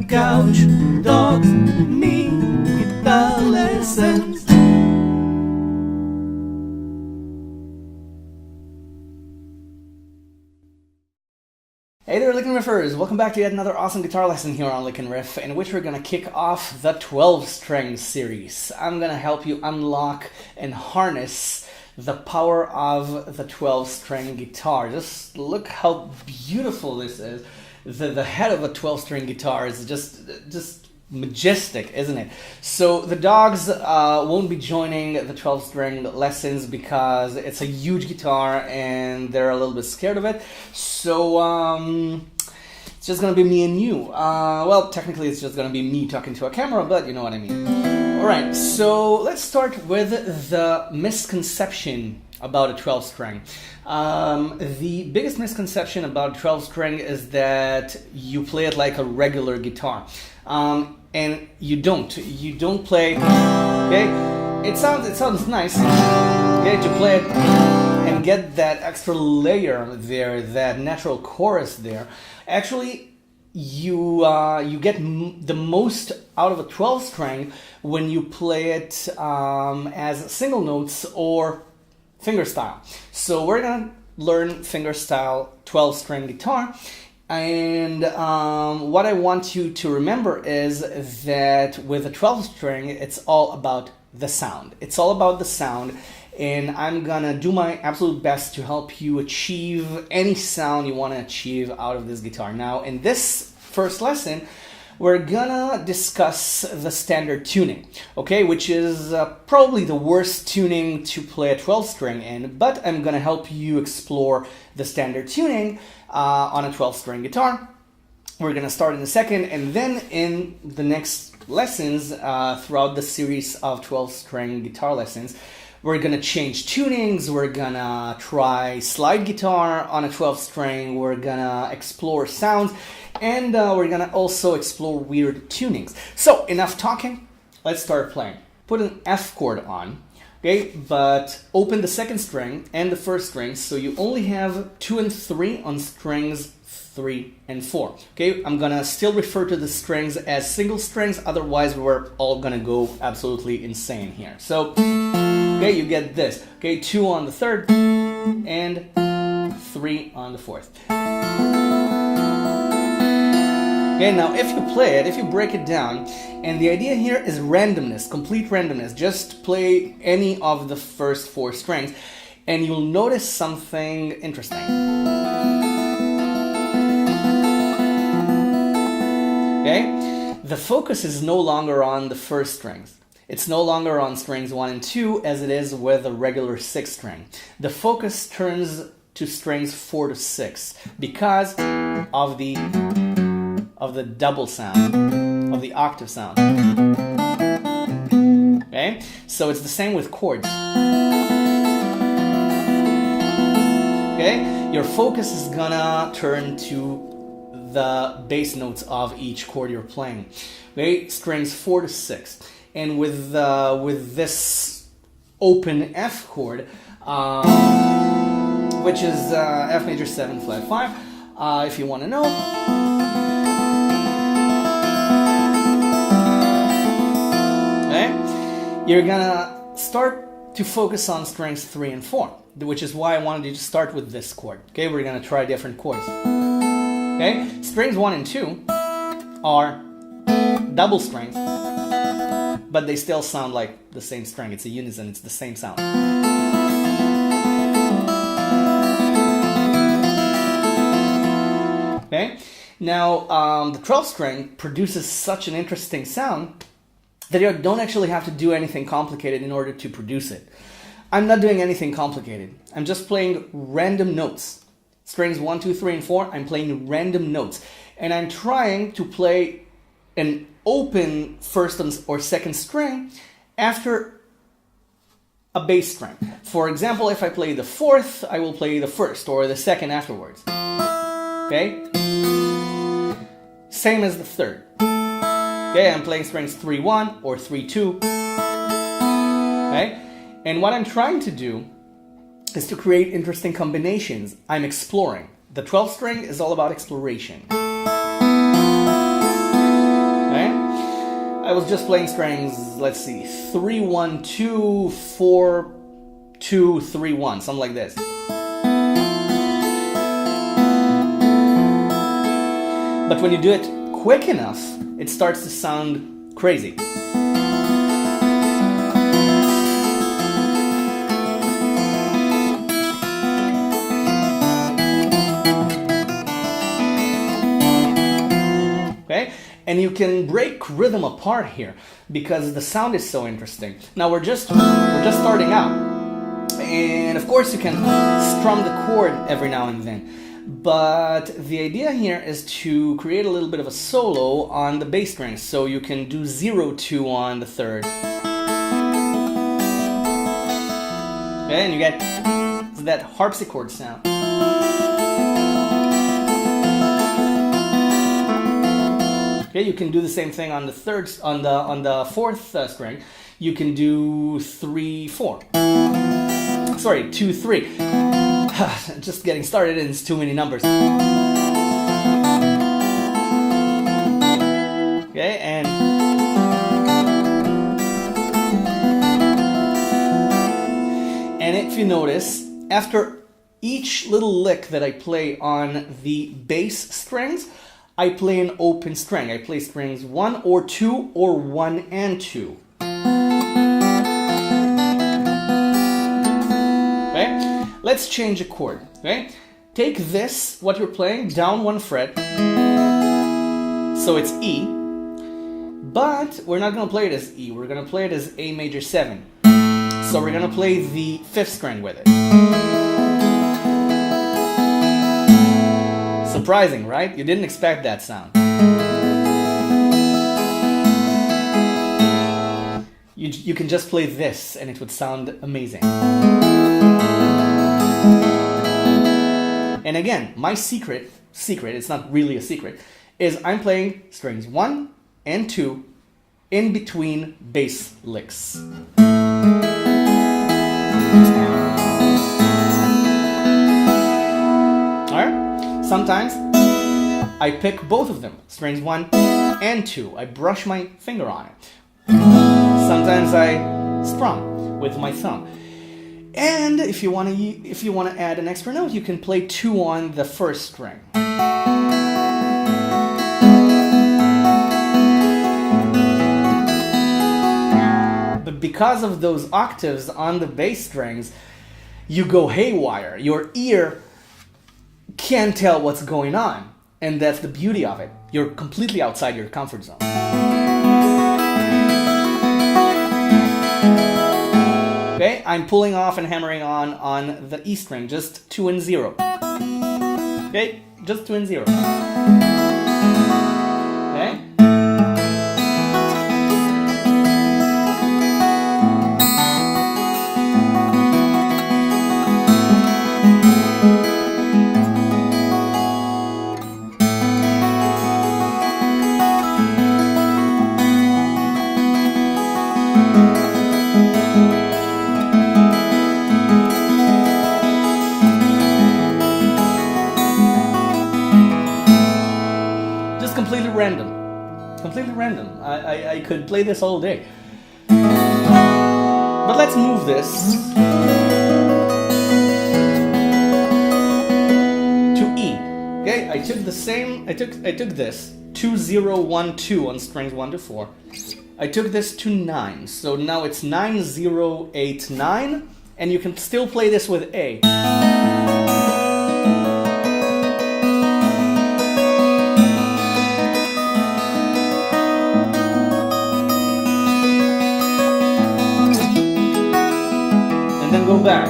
couch, dogs, me, guitar lessons. Hey there, Lick and Riffers! Welcome back to yet another awesome guitar lesson here on Lick and Riff, in which we're going to kick off the 12-string series. I'm going to help you unlock and harness the power of the 12-string guitar. Just look how beautiful this is. The head of a 12-string guitar is just majestic, isn't it? So the dogs won't be joining the 12-string lessons because it's a huge guitar and they're a little bit scared of it. So it's just gonna be me and you. Well, technically it's just gonna be me talking to a camera, but you know what I mean. Alright, so let's start with the misconception about a 12-string. The biggest misconception about a 12-string is that you play it like a regular guitar. And you don't play, okay? It sounds nice, okay, to play it and get that extra layer there, that natural chorus there. Actually, you get the most out of a 12-string when you play it as single notes or fingerstyle. So we're gonna learn fingerstyle 12-string guitar. And what I want you to remember is that with a 12-string, it's all about the sound. It's all about the sound, and I'm gonna do my absolute best to help you achieve any sound you want to achieve out of this guitar. Now, in this first lesson, we're gonna discuss the standard tuning, okay, which is probably the worst tuning to play a 12-string in, but I'm gonna help you explore the standard tuning on a 12-string guitar. We're gonna start in a second, and then in the next lessons throughout the series of 12-string guitar lessons, we're gonna change tunings. We're gonna try slide guitar on a 12-string. We're gonna explore sounds, and we're gonna also explore weird tunings. So enough talking, let's start playing. Put an F chord on, okay, but open the second string and the first string, so you only have 2 and 3 on strings 3 and 4. Okay, I'm gonna still refer to the strings as single strings, otherwise we're all gonna go absolutely insane here. So, okay, you get this. Okay, 2 on the third and 3 on the fourth. Okay, now if you play it, if you break it down, and the idea here is randomness, complete randomness, just play any of the first 4 strings, and you'll notice something interesting. Okay, the focus is no longer on the first strings. It's no longer on strings 1 and 2 as it is with a regular 6 string. The focus turns to strings 4 to 6 because of the double sound, of the octave sound. Okay, so it's the same with chords. Okay, your focus is gonna turn to the bass notes of each chord you're playing. Okay, strings 4 to 6, and with this open F chord, which is F major 7 flat 5, if you want to know. You're gonna start to focus on strings 3 and 4, which is why I wanted you to start with this chord. Okay, we're gonna try different chords. Okay, strings 1 and 2 are double strings, but they still sound like the same string. It's a unison, it's the same sound. Okay, now the 12th string produces such an interesting sound that you don't actually have to do anything complicated in order to produce it. I'm not doing anything complicated. I'm just playing random notes. Strings 1, 2, 3, and 4, I'm playing random notes. And I'm trying to play an open first or second string after a bass string. For example, if I play the 4th, I will play the 1st or the 2nd afterwards. Okay? Same as the 3rd. Okay, I'm playing strings 3-1 or 3-2. Okay? And what I'm trying to do is to create interesting combinations. I'm exploring. The 12th string is all about exploration. was just playing strings, let's see, 3, 1, 2, 4, 2, 3, 1, something like this. But when you do it quick enough, it starts to sound crazy. Okay? And you can break rhythm apart here because the sound is so interesting. Now we're just starting out. And of course you can strum the chord every now and then. But the idea here is to create a little bit of a solo on the bass strings. So you can do 0-2 on the third. Okay, and you get that harpsichord sound. Okay, you can do the same thing on the third, on the fourth string. You can do 3-4. Sorry, 2-3. Just getting started and it's too many numbers. Okay, and if you notice, after each little lick that I play on the bass strings, I play an open string. I play strings 1 or 2 or 1 and 2. Okay? Let's change a chord. Okay? Take this, what you're playing, down 1 fret. So it's E. But we're not going to play it as E. We're going to play it as A major 7. So we're going to play the 5th string with it. Surprising, right? You didn't expect that sound. You can just play this and it would sound amazing. And again, my secret, it's not really a secret, is I'm playing strings 1 and 2 in between bass licks. Sometimes I pick both of them, strings 1 and 2. I brush my finger on it. Sometimes I strum with my thumb. And if you want to add an extra note, you can play 2 on the first string. But because of those octaves on the bass strings, you go haywire. Your ear can't tell what's going on, and that's the beauty of it. You're completely outside your comfort zone. Okay, I'm pulling off and hammering on the E string, just 2 and 0. Okay, just 2 and 0. Okay. Completely random. I could play this all day. But let's move this to E. Okay, I took this 2 0 1 2 on strings 1 to 4. I took this to 9. So now it's 9 0 8 9, and you can still play this with A. Go back.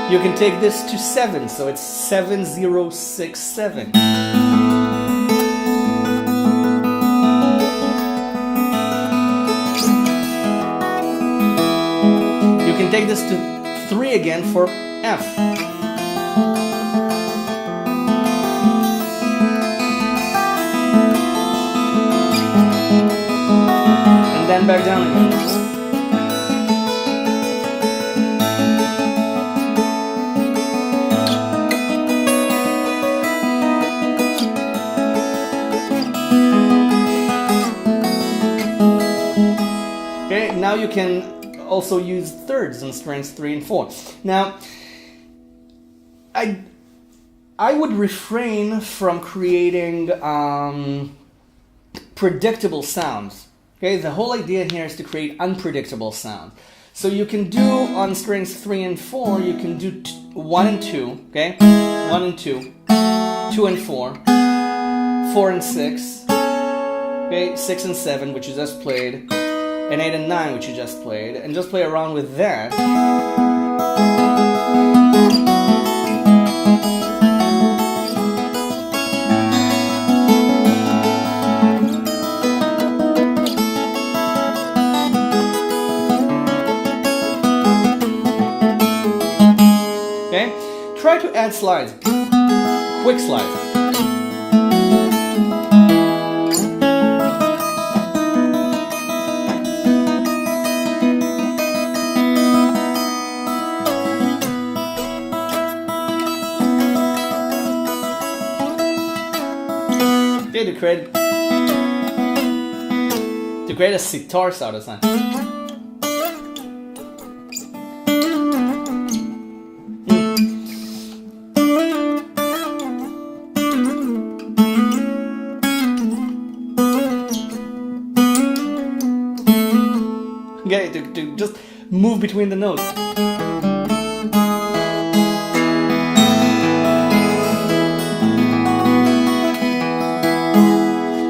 You can take this to 7, so it's 7 0 6 7. You can take this to 3 again for F. And then back down again. now you can also use thirds on strings 3 and 4. Now, I would refrain from creating predictable sounds. Okay, the whole idea here is to create unpredictable sound. So you can do on strings 3 and 4, you can do 1 and 2, okay? 1 and 2, 2 and 4, 4 and 6, okay? 6 and 7, which you just played, and 8 and 9, which you just played, and just play around with that. Try to add slides, quick slides. Okay, to create a sitar sound or something. Okay, to just move between the notes.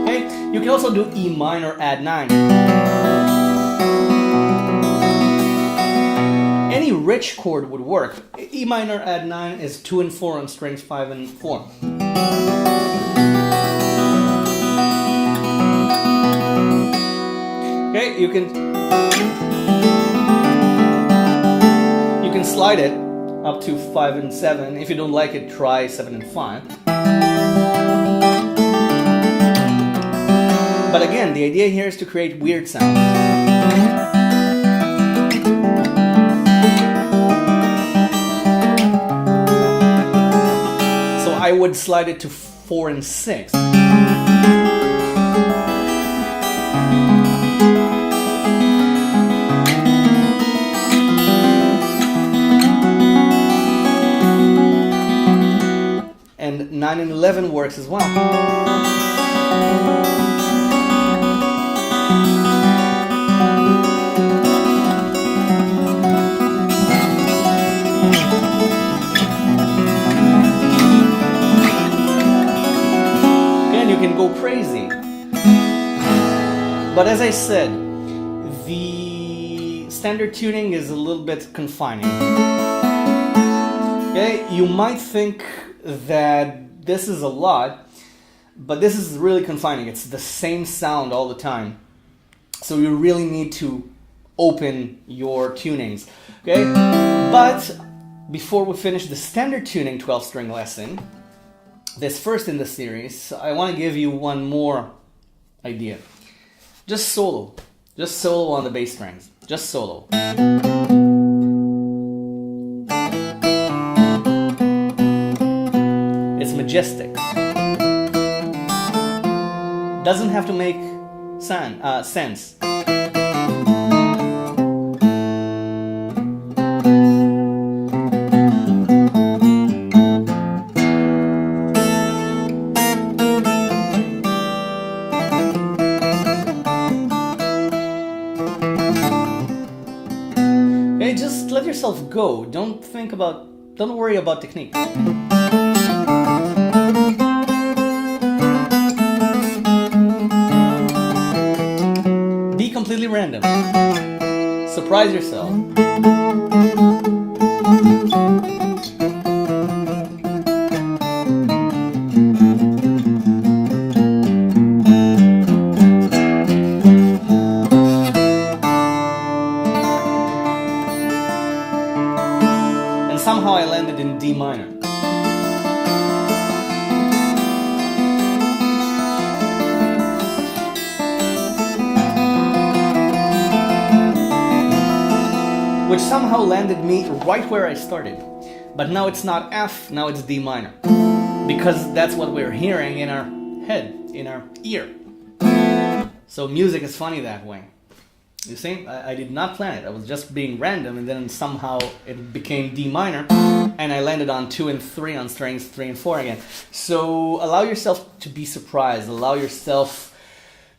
Okay, you can also do E minor add 9. Any rich chord would work. E minor add 9 is 2 and 4 on strings 5 and 4. Okay, you can slide it up to 5 and 7. If you don't like it, try 7 and 5. But again, the idea here is to create weird sounds. So I would slide it to 4 and 6. And 9 and 11 works as well. And you can go crazy. But as I said, the standard tuning is a little bit confining. Okay, you might think that this is a lot, but this is really confining. It's the same sound all the time. So you really need to open your tunings. Okay? But before we finish the standard tuning 12-string lesson, this first in the series, I want to give you one more idea. Just solo. Just solo on the bass strings. Just solo. It's majestic. Doesn't have to make sense. Okay, just let yourself go. Don't worry about technique. Completely random. Surprise yourself. And somehow I landed in D minor. Which somehow landed me right where I started. But now it's not F, now it's D minor. Because that's what we're hearing in our head, in our ear. So music is funny that way. You see, I did not plan it. I was just being random, and then somehow it became D minor, and I landed on 2 and 3 on strings 3 and 4 again. So allow yourself to be surprised. Allow yourself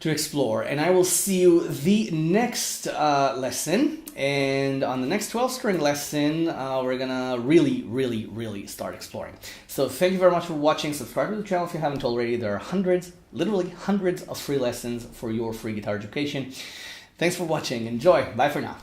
to explore, and I will see you the next lesson. And on the next 12-string lesson, we're gonna really start exploring. So thank you very much for watching. Subscribe to the channel if you haven't already. There are hundreds, literally hundreds of free lessons for your free guitar education. Thanks for watching. Enjoy. Bye for now.